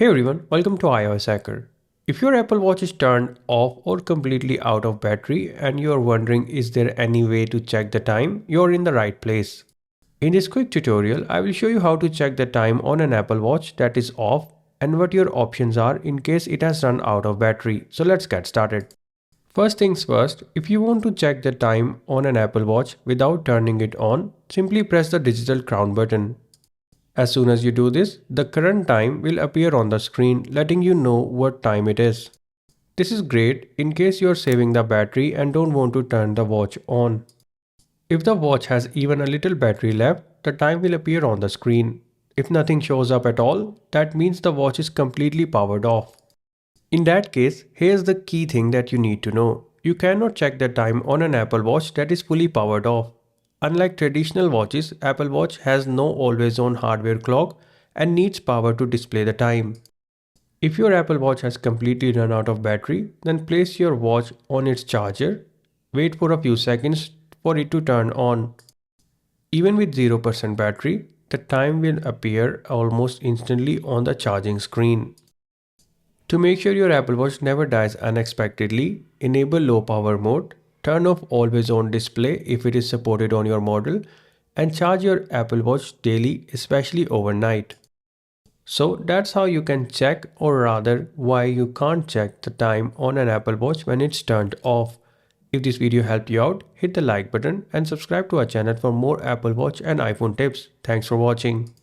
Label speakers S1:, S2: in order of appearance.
S1: Hey everyone, welcome to iOS Hacker. If your Apple Watch is turned off or completely out of battery and you are wondering is there any way to check the time, you're in the right place. In this quick tutorial, I will show you how to check the time on an Apple Watch that is off and what your options are in case it has run out of battery. So let's get started. First things first, if you want to check the time on an Apple Watch without turning it on, simply press the digital crown button. As soon as you do this, the current time will appear on the screen letting you know what time it is. This is great in case you are saving the battery and don't want to turn the watch on. If the watch has even a little battery left, the time will appear on the screen. If nothing shows up at all, that means the watch is completely powered off. In that case, here's the key thing that you need to know. You cannot check the time on an Apple Watch that is fully powered off. Unlike traditional watches, Apple Watch has no always-on hardware clock and needs power to display the time. If your Apple Watch has completely run out of battery, then place your watch on its charger. Wait for a few seconds for it to turn on. Even with 0% battery, the time will appear almost instantly on the charging screen. To make sure your Apple Watch never dies unexpectedly, enable low power mode, turn off always on display if it is supported on your model, and charge your Apple Watch daily, especially overnight. So that's how you can check, or rather why you can't check the time on an Apple Watch when it's turned off. If this video helped you out, hit the like button and subscribe to our channel for more Apple Watch and iPhone tips. Thanks for watching.